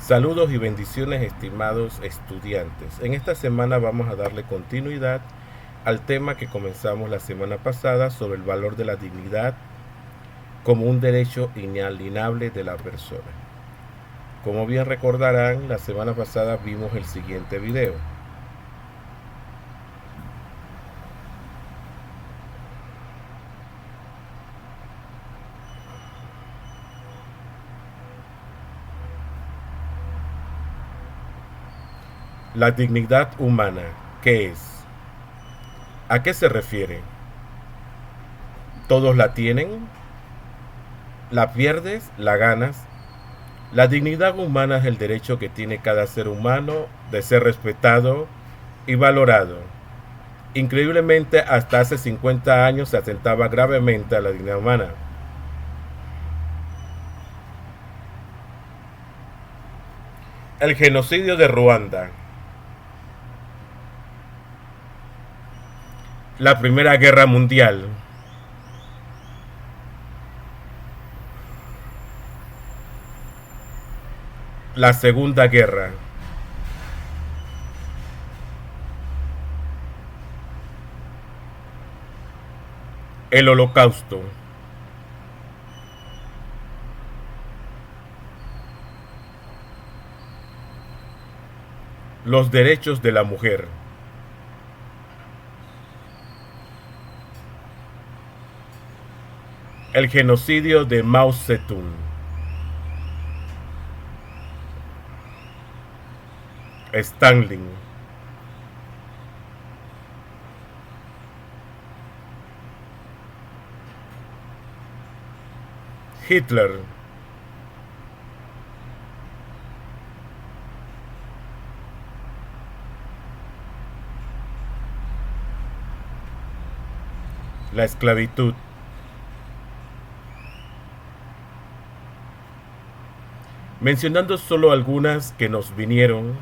Saludos y bendiciones, estimados estudiantes. En esta semana vamos a darle continuidad al tema que comenzamos la semana pasada sobre el valor de la dignidad como un derecho inalienable de la persona. Como bien recordarán, la semana pasada vimos el siguiente video. La dignidad humana, ¿qué es? ¿A qué se refiere? ¿Todos la tienen? ¿La pierdes? ¿La ganas? La dignidad humana es el derecho que tiene cada ser humano de ser respetado y valorado. Increíblemente, hasta hace 50 años se atentaba gravemente a la dignidad humana. El genocidio de Ruanda. La Primera Guerra Mundial. La Segunda Guerra. El Holocausto. Los derechos de la mujer. El genocidio de Mao Zedong. Stalin. Hitler. La esclavitud. Mencionando solo algunas que nos vinieron.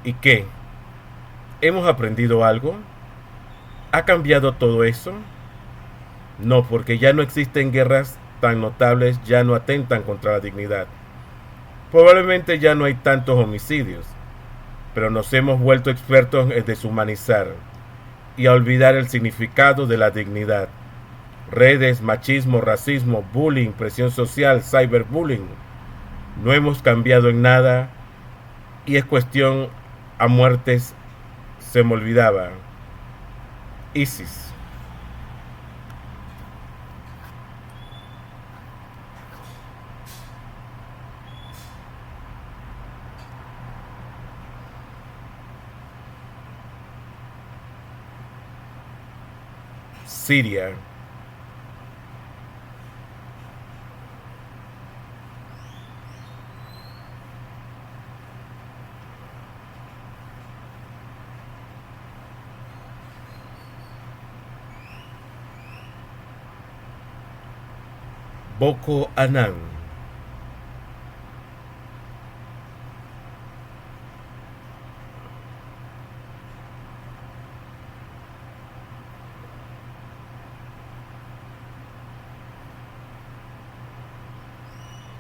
¿Y qué? ¿Hemos aprendido algo? ¿Ha cambiado todo eso? No, porque ya no existen guerras tan notables, ya no atentan contra la dignidad. Probablemente ya no hay tantos homicidios, pero nos hemos vuelto expertos en deshumanizar y a olvidar el significado de la dignidad. Redes, machismo, racismo, bullying, presión social, cyberbullying. No hemos cambiado en nada y es cuestión a muertes. Se me olvidaba. ISIS. Siria. Boko Haram.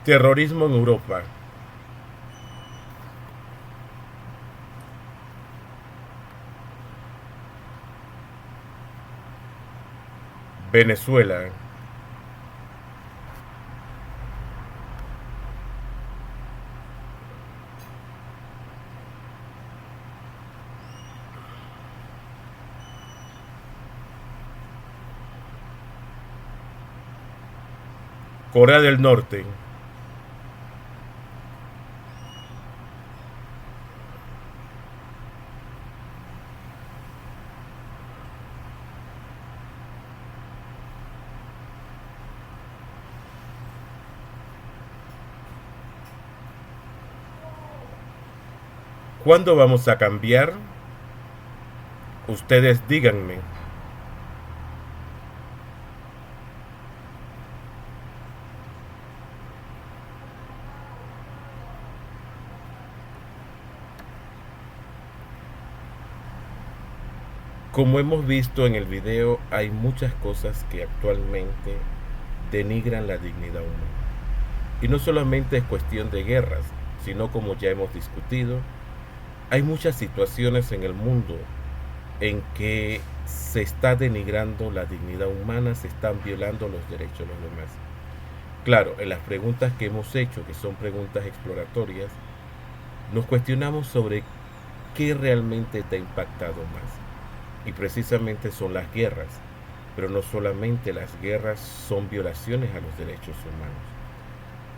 Terrorismo en Europa. Venezuela. Corea del Norte. ¿Cuándo vamos a cambiar? Ustedes díganme. Como hemos visto en el video, hay muchas cosas que actualmente denigran la dignidad humana. Y no solamente es cuestión de guerras, sino como ya hemos discutido, hay muchas situaciones en el mundo en que se está denigrando la dignidad humana, se están violando los derechos de los demás. Claro, en las preguntas que hemos hecho, que son preguntas exploratorias, nos cuestionamos sobre qué realmente te ha impactado más. Y precisamente son las guerras, pero no solamente las guerras son violaciones a los derechos humanos.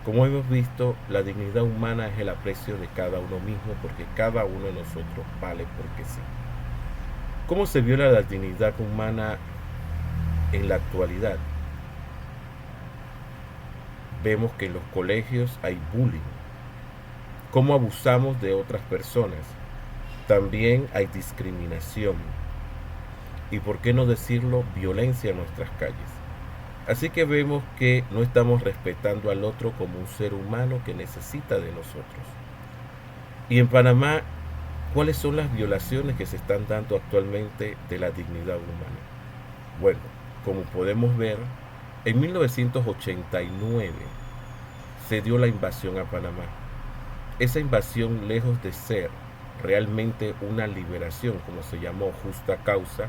Como hemos visto, la dignidad humana es el aprecio de cada uno mismo, porque cada uno de nosotros vale porque sí. ¿Cómo se viola la dignidad humana en la actualidad? Vemos que en los colegios hay bullying. ¿Cómo abusamos de otras personas? También hay discriminación. Y por qué no decirlo, violencia en nuestras calles. Así que vemos que no estamos respetando al otro como un ser humano que necesita de nosotros. Y en Panamá, ¿cuáles son las violaciones que se están dando actualmente de la dignidad humana? Bueno, como podemos ver, en 1989 se dio la invasión a Panamá. Esa invasión, lejos de ser realmente una liberación, como se llamó justa causa,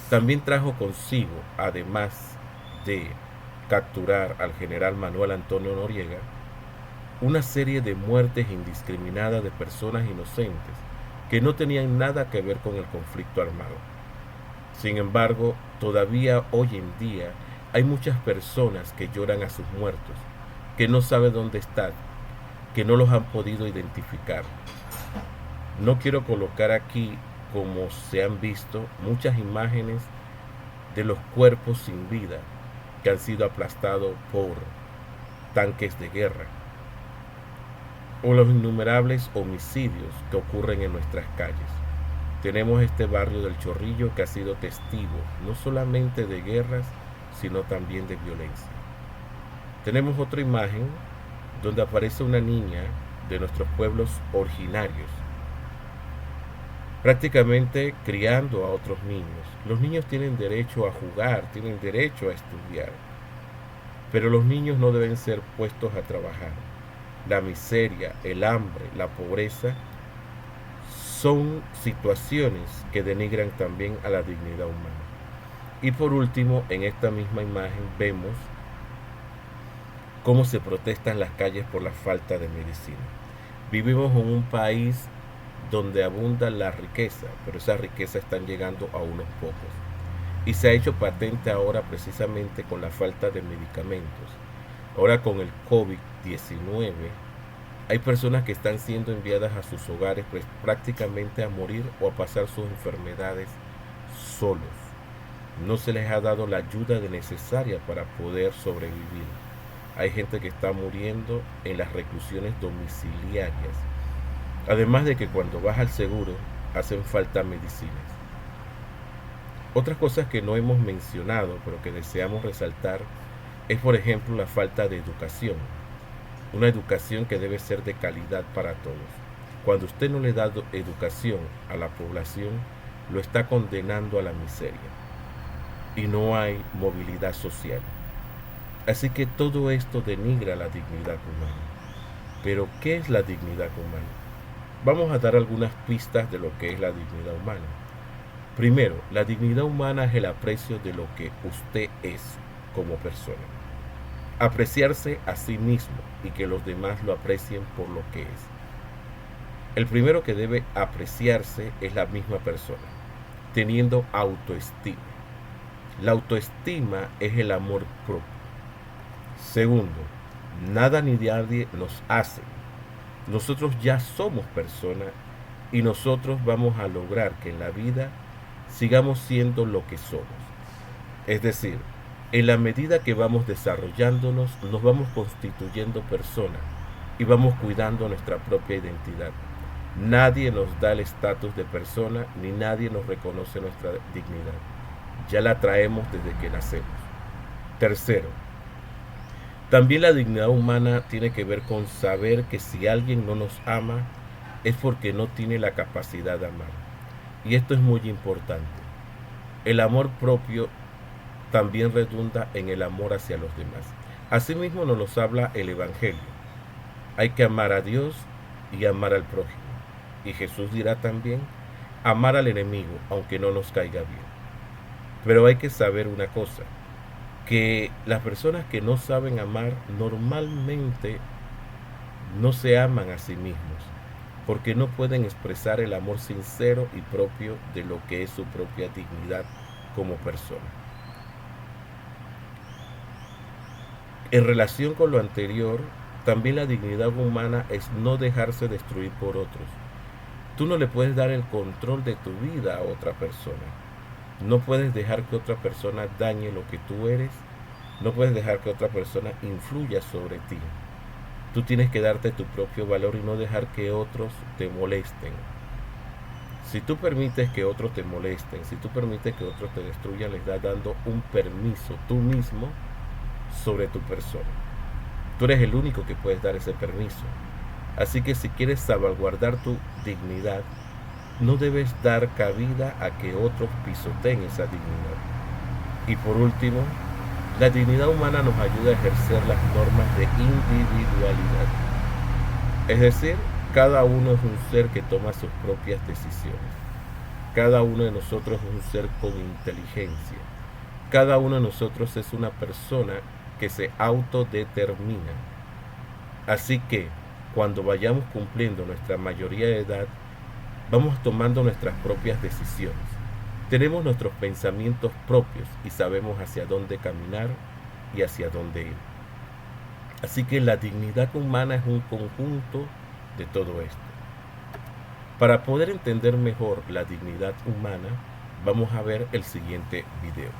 también trajo consigo, además de capturar al general Manuel Antonio Noriega, una serie de muertes indiscriminadas de personas inocentes que no tenían nada que ver con el conflicto armado. Sin embargo, todavía hoy en día hay muchas personas que lloran a sus muertos, que no saben dónde están, que no los han podido identificar. No quiero colocar aquí, como se han visto, muchas imágenes de los cuerpos sin vida que han sido aplastados por tanques de guerra, o los innumerables homicidios que ocurren en nuestras calles. Tenemos este barrio del Chorrillo que ha sido testigo no solamente de guerras, sino también de violencia. Tenemos otra imagen donde aparece una niña de nuestros pueblos originarios, prácticamente criando a otros niños. Los niños tienen derecho a jugar, tienen derecho a estudiar, pero los niños no deben ser puestos a trabajar. La miseria, el hambre, la pobreza son situaciones que denigran también a la dignidad humana. Y por último, en esta misma imagen vemos cómo se protesta en las calles por la falta de medicina. Vivimos en un país donde abunda la riqueza, pero esa riqueza están llegando a unos pocos. Y se ha hecho patente ahora precisamente con la falta de medicamentos. Ahora con el COVID-19, hay personas que están siendo enviadas a sus hogares pues, prácticamente a morir o a pasar sus enfermedades solos. No se les ha dado la ayuda necesaria para poder sobrevivir. Hay gente que está muriendo en las reclusiones domiciliarias. Además de que cuando vas al seguro hacen falta medicinas. Otras cosas que no hemos mencionado pero que deseamos resaltar es por ejemplo la falta de educación. Una educación que debe ser de calidad para todos. Cuando usted no le da educación a la población, lo está condenando a la miseria. Y no hay movilidad social. Así que todo esto denigra la dignidad humana. Pero, ¿qué es la dignidad humana? Vamos a dar algunas pistas de lo que es la dignidad humana. Primero, la dignidad humana es el aprecio de lo que usted es como persona. Apreciarse a sí mismo y que los demás lo aprecien por lo que es. El primero que debe apreciarse es la misma persona, teniendo autoestima. La autoestima es el amor propio. Segundo, nada ni nadie nos hace. Nosotros ya somos personas y nosotros vamos a lograr que en la vida sigamos siendo lo que somos. Es decir, en la medida que vamos desarrollándonos, nos vamos constituyendo personas y vamos cuidando nuestra propia identidad. Nadie nos da el estatus de persona ni nadie nos reconoce nuestra dignidad. Ya la traemos desde que nacemos. Tercero, también la dignidad humana tiene que ver con saber que si alguien no nos ama es porque no tiene la capacidad de amar. Y esto es muy importante. El amor propio también redunda en el amor hacia los demás. Asimismo nos los habla el Evangelio. Hay que amar a Dios y amar al prójimo. Y Jesús dirá también, amar al enemigo, aunque no nos caiga bien. Pero hay que saber una cosa, que las personas que no saben amar normalmente no se aman a sí mismos, porque no pueden expresar el amor sincero y propio de lo que es su propia dignidad como persona. En relación con lo anterior, también la dignidad humana es no dejarse destruir por otros. Tú no le puedes dar el control de tu vida a otra persona. No puedes dejar que otra persona dañe lo que tú eres. No puedes dejar que otra persona influya sobre ti. Tú tienes que darte tu propio valor y no dejar que otros te molesten. Si tú permites que otros te molesten, si tú permites que otros te destruyan, les estás dando un permiso tú mismo sobre tu persona. Tú eres el único que puedes dar ese permiso. Así que si quieres salvaguardar tu dignidad, no debes dar cabida a que otros pisoteen esa dignidad. Y por último, la dignidad humana nos ayuda a ejercer las normas de individualidad. Es decir, cada uno es un ser que toma sus propias decisiones. Cada uno de nosotros es un ser con inteligencia. Cada uno de nosotros es una persona que se autodetermina. Así que cuando vayamos cumpliendo nuestra mayoría de edad, vamos tomando nuestras propias decisiones. Tenemos nuestros pensamientos propios y sabemos hacia dónde caminar y hacia dónde ir. Así que la dignidad humana es un conjunto de todo esto. Para poder entender mejor la dignidad humana, vamos a ver el siguiente video.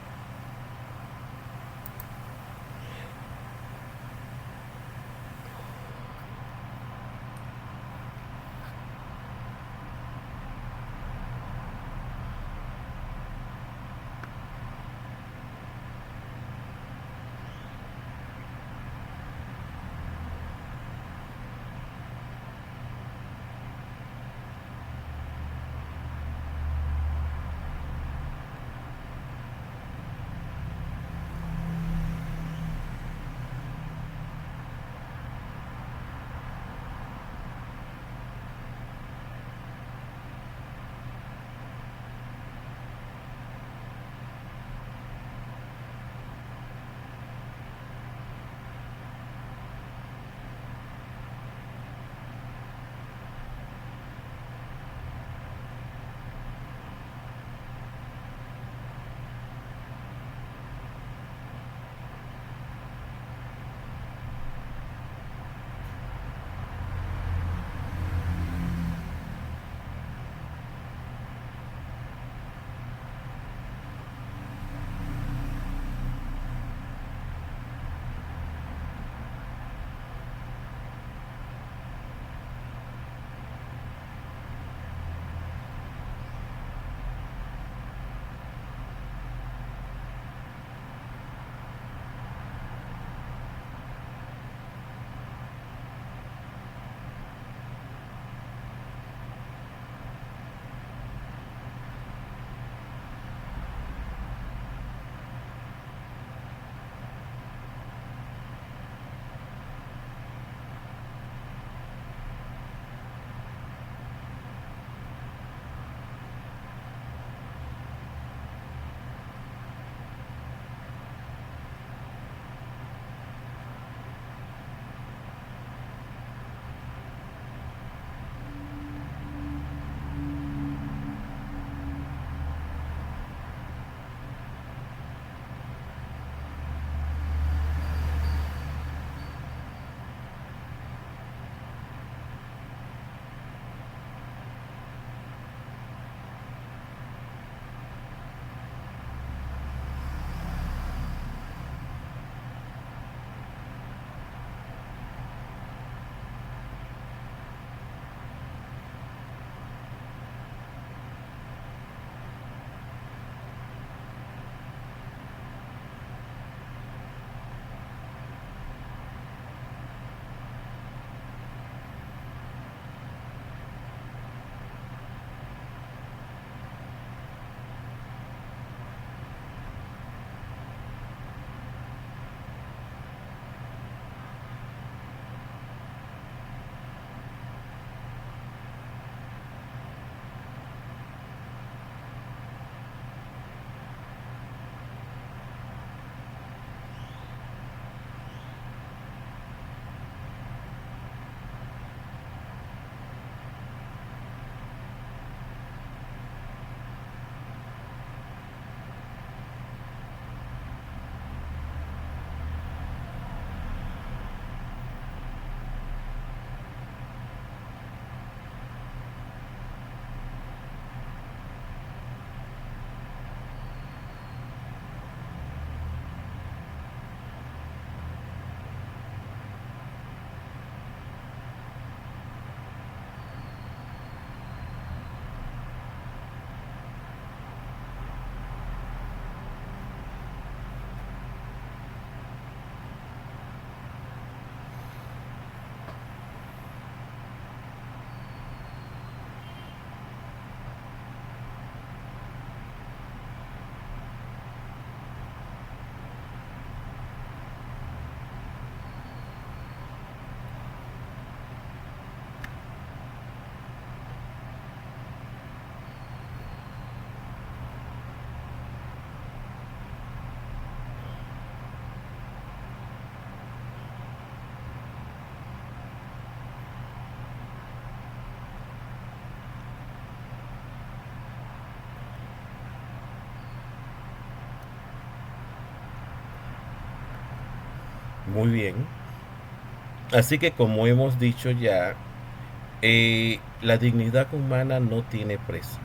Muy bien. Así que como hemos dicho ya, la dignidad humana no tiene precio.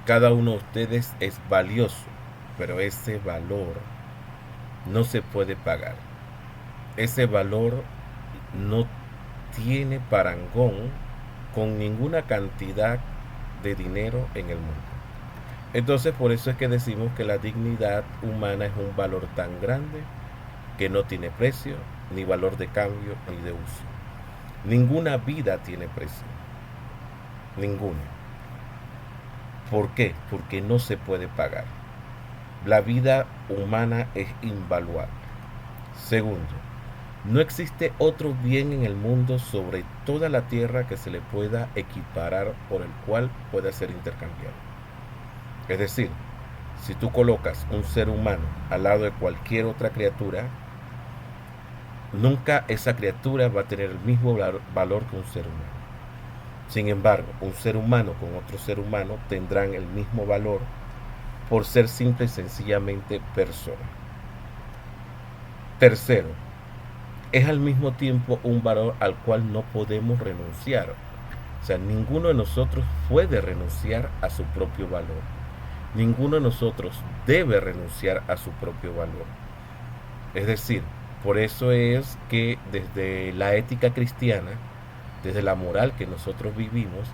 Cada uno de ustedes es valioso, pero ese valor no se puede pagar. Ese valor no tiene parangón con ninguna cantidad de dinero en el mundo. Entonces por eso es que decimos que la dignidad humana es un valor tan grande que no tiene precio, ni valor de cambio, ni de uso. Ninguna vida tiene precio. Ninguna. ¿Por qué? Porque no se puede pagar. La vida humana es invaluable. Segundo, no existe otro bien en el mundo sobre toda la tierra que se le pueda equiparar por el cual pueda ser intercambiado. Es decir, si tú colocas un ser humano al lado de cualquier otra criatura, nunca esa criatura va a tener el mismo valor que un ser humano. Sin embargo, un ser humano con otro ser humano tendrán el mismo valor por ser simple y sencillamente persona. Tercero, es al mismo tiempo un valor al cual no podemos renunciar. O sea, ninguno de nosotros puede renunciar a su propio valor. Ninguno de nosotros debe renunciar a su propio valor. Es decir, por eso es que desde la ética cristiana, desde la moral que nosotros vivimos,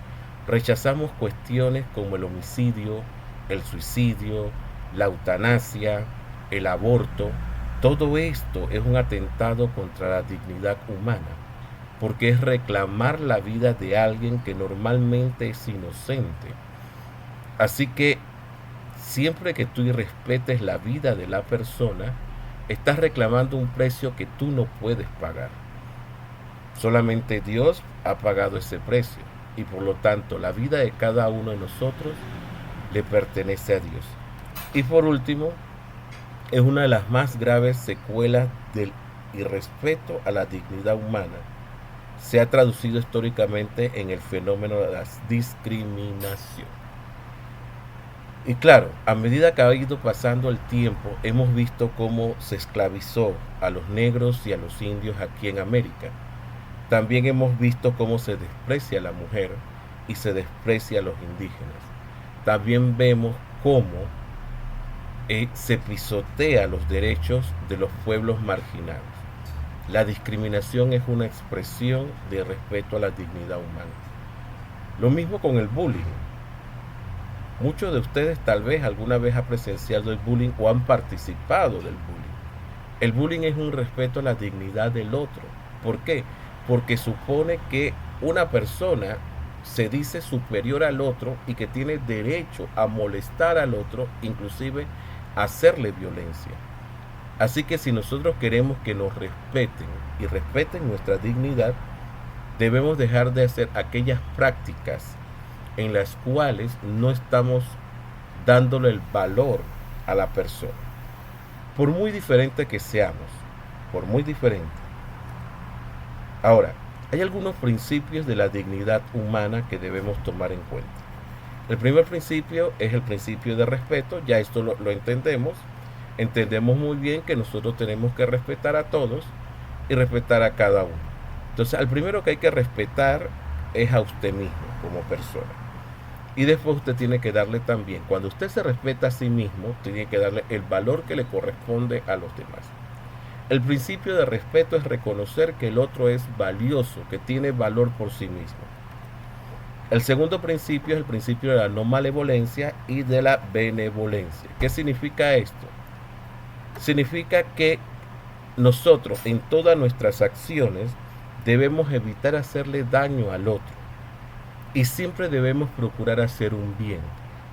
rechazamos cuestiones como el homicidio, el suicidio, la eutanasia, el aborto. Todo esto es un atentado contra la dignidad humana, porque es reclamar la vida de alguien que normalmente es inocente. Así que siempre que tú irrespetes la vida de la persona, estás reclamando un precio que tú no puedes pagar. Solamente Dios ha pagado ese precio y por lo tanto la vida de cada uno de nosotros le pertenece a Dios. Y por último, es una de las más graves secuelas del irrespeto a la dignidad humana. Se ha traducido históricamente en el fenómeno de la discriminación. Y claro, a medida que ha ido pasando el tiempo, hemos visto cómo se esclavizó a los negros y a los indios aquí en América. También hemos visto cómo se desprecia a la mujer y se desprecia a los indígenas. También vemos cómo se pisotea los derechos de los pueblos marginados. La discriminación es una expresión de respeto a la dignidad humana. Lo mismo con el bullying. Muchos de ustedes tal vez alguna vez han presenciado el bullying o han participado del bullying. El bullying es un respeto a la dignidad del otro. ¿Por qué? Porque supone que una persona se dice superior al otro y que tiene derecho a molestar al otro, inclusive a hacerle violencia. Así que si nosotros queremos que nos respeten y respeten nuestra dignidad, debemos dejar de hacer aquellas prácticas en las cuales no estamos dándole el valor a la persona. Por muy diferente que seamos, por muy diferente. Ahora, hay algunos principios de la dignidad humana que debemos tomar en cuenta. El primer principio es el principio de respeto, ya esto lo entendemos. Entendemos muy bien que nosotros tenemos que respetar a todos y respetar a cada uno. Entonces, al primero que hay que respetar es a usted mismo como persona. Y después usted tiene que darle también, cuando usted se respeta a sí mismo, tiene que darle el valor que le corresponde a los demás. El principio de respeto es reconocer que el otro es valioso, que tiene valor por sí mismo. El segundo principio es el principio de la no malevolencia y de la benevolencia. ¿Qué significa esto? Significa que nosotros en todas nuestras acciones debemos evitar hacerle daño al otro y siempre debemos procurar hacer un bien.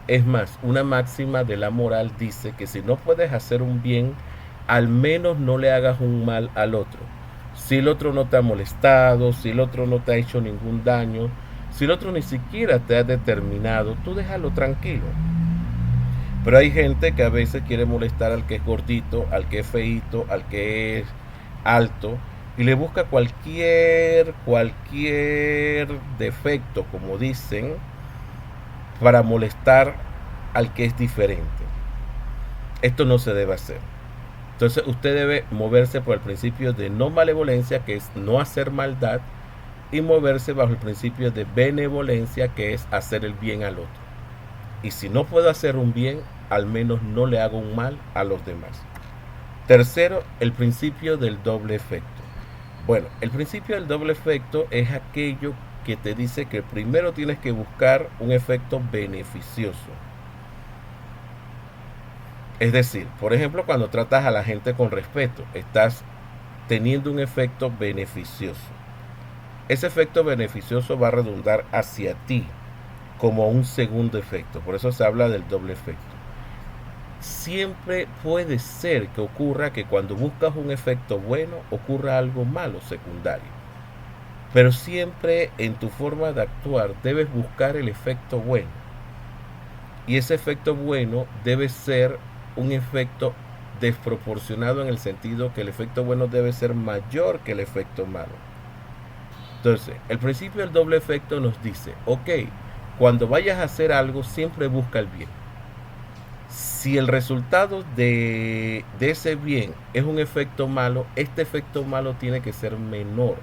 Es más, una máxima de la moral dice que si no puedes hacer un bien, al menos no le hagas un mal al otro. Si el otro no te ha molestado, si el otro no te ha hecho ningún daño, si el otro ni siquiera te ha determinado, tú déjalo tranquilo. Pero hay gente que a veces quiere molestar al que es gordito, al que es feíto, al que es alto, y le busca cualquier defecto, como dicen, para molestar al que es diferente. Esto no se debe hacer. Entonces usted debe moverse por el principio de no malevolencia, que es no hacer maldad, y moverse bajo el principio de benevolencia, que es hacer el bien al otro. Y si no puedo hacer un bien, al menos no le hago un mal a los demás. Tercero, el principio del doble efecto. Bueno, el principio del doble efecto es aquello que te dice que primero tienes que buscar un efecto beneficioso. Es decir, por ejemplo, cuando tratas a la gente con respeto, estás teniendo un efecto beneficioso. Ese efecto beneficioso va a redundar hacia ti como un segundo efecto. Por eso se habla del doble efecto. Siempre puede ser que ocurra que cuando buscas un efecto bueno ocurra algo malo secundario. Pero siempre en tu forma de actuar debes buscar el efecto bueno. Y ese efecto bueno debe ser un efecto desproporcionado en el sentido que el efecto bueno debe ser mayor que el efecto malo. Entonces, el principio del doble efecto nos dice, ok, cuando vayas a hacer algo siempre busca el bien. Si el resultado de ese bien es un efecto malo, este efecto malo tiene que ser menor.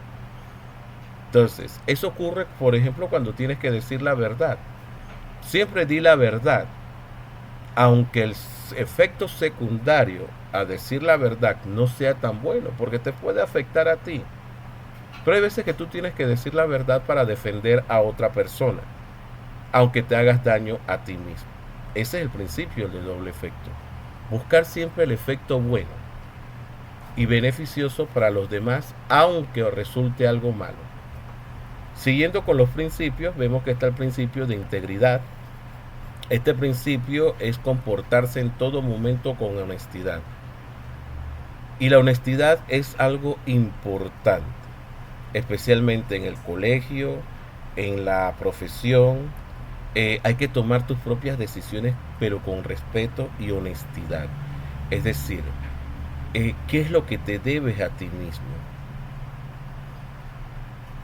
Entonces, eso ocurre, por ejemplo, cuando tienes que decir la verdad. Siempre di la verdad, aunque el efecto secundario a decir la verdad no sea tan bueno, porque te puede afectar a ti. Pero hay veces que tú tienes que decir la verdad para defender a otra persona, aunque te hagas daño a ti mismo. Ese es el principio del doble efecto. Buscar siempre el efecto bueno y beneficioso para los demás, aunque resulte algo malo. Siguiendo con los principios, vemos que está el principio de integridad. Este principio es comportarse en todo momento con honestidad. Y la honestidad es algo importante, especialmente en el colegio, en la profesión. Hay que tomar tus propias decisiones, pero con respeto y honestidad. Es decir, ¿qué es lo que te debes a ti mismo?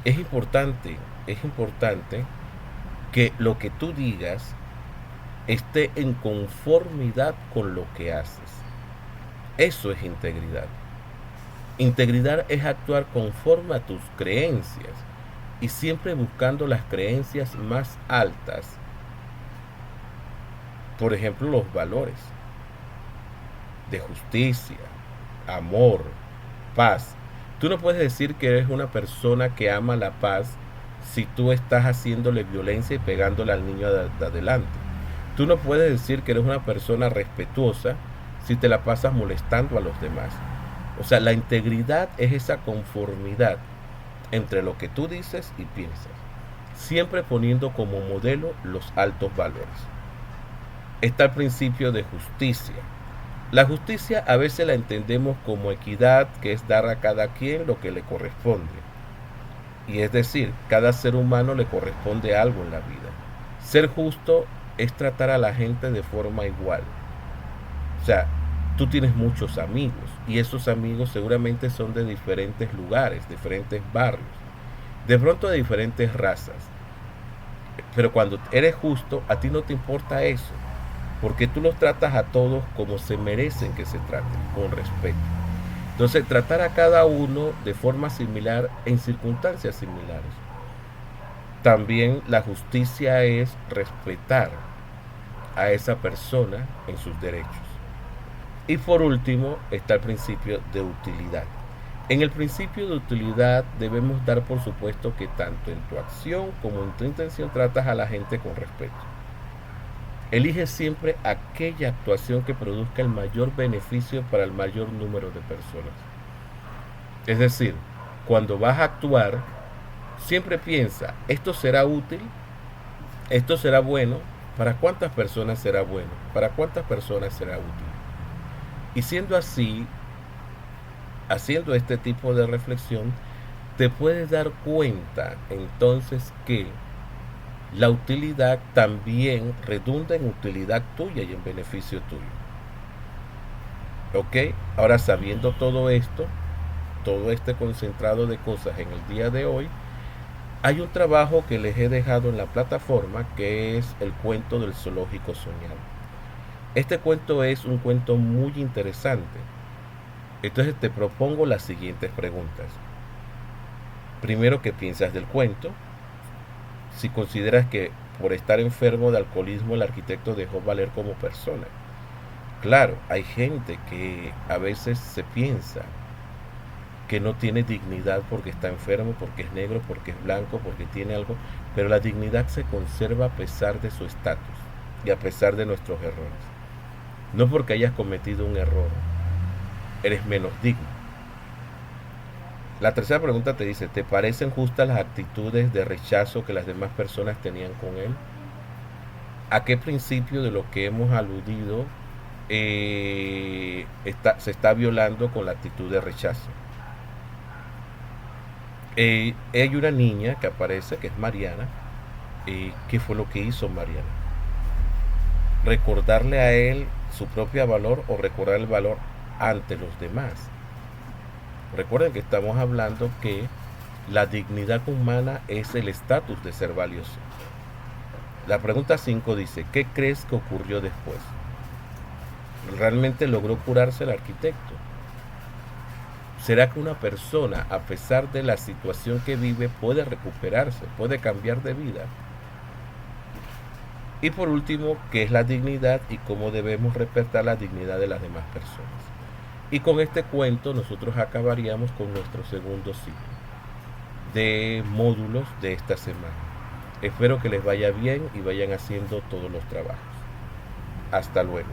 Es importante que lo que tú digas esté en conformidad con lo que haces. Eso es integridad. Integridad es actuar conforme a tus creencias y siempre buscando las creencias más altas. Por ejemplo, los valores de justicia, amor, paz. Tú no puedes decir que eres una persona que ama la paz si tú estás haciéndole violencia y pegándole al niño de adelante. Tú no puedes decir que eres una persona respetuosa si te la pasas molestando a los demás. O sea, la integridad es esa conformidad entre lo que tú dices y piensas, siempre poniendo como modelo los altos valores. Está el principio de justicia. La justicia a veces la entendemos como equidad, que es dar a cada quien lo que le corresponde. Y es decir, cada ser humano le corresponde algo en la vida. Ser justo es tratar a la gente de forma igual. O sea, tú tienes muchos amigos y esos amigos seguramente son de diferentes lugares, diferentes barrios, de pronto de diferentes razas. Pero cuando eres justo, a ti no te importa eso, porque tú los tratas a todos como se merecen que se traten, con respeto. Entonces, tratar a cada uno de forma similar en circunstancias similares. También la justicia es respetar a esa persona en sus derechos. Y por último está el principio de utilidad. En el principio de utilidad debemos dar por supuesto que tanto en tu acción como en tu intención tratas a la gente con respeto. Elige siempre aquella actuación que produzca el mayor beneficio para el mayor número de personas. Es decir, cuando vas a actuar, siempre piensa, ¿esto será útil? ¿Esto será bueno? ¿Para cuántas personas será bueno? ¿Para cuántas personas será útil? Y siendo así, haciendo este tipo de reflexión, te puedes dar cuenta entonces que la utilidad también redunda en utilidad tuya y en beneficio tuyo. ¿Ok? Ahora, sabiendo todo esto, todo este concentrado de cosas en el día de hoy, hay un trabajo que les he dejado en la plataforma que es el cuento del zoológico soñado. Este cuento es un cuento muy interesante Entonces te propongo las siguientes preguntas. Primero, ¿qué piensas del cuento? Si consideras que por estar enfermo de alcoholismo el arquitecto dejó valer como persona. Claro, hay gente que a veces se piensa que no tiene dignidad porque está enfermo, porque es negro, porque es blanco, porque tiene algo, pero la dignidad se conserva a pesar de su estatus y a pesar de nuestros errores. No porque hayas cometido un error, eres menos digno. La tercera pregunta te dice, ¿te parecen justas las actitudes de rechazo que las demás personas tenían con él? ¿A qué principio de lo que hemos aludido se está violando con la actitud de rechazo? Hay una niña que aparece, que es Mariana. ¿Qué fue lo que hizo Mariana? ¿Recordarle a él su propio valor o recordar el valor ante los demás? Recuerden que estamos hablando que la dignidad humana es el estatus de ser valioso. La pregunta 5 dice, ¿qué crees que ocurrió después? ¿Realmente logró curarse el arquitecto? ¿Será que una persona, a pesar de la situación que vive, puede recuperarse, puede cambiar de vida? Y por último, ¿qué es la dignidad y cómo debemos respetar la dignidad de las demás personas? Y con este cuento nosotros acabaríamos con nuestro segundo ciclo de módulos de esta semana. Espero que les vaya bien y vayan haciendo todos los trabajos. Hasta luego.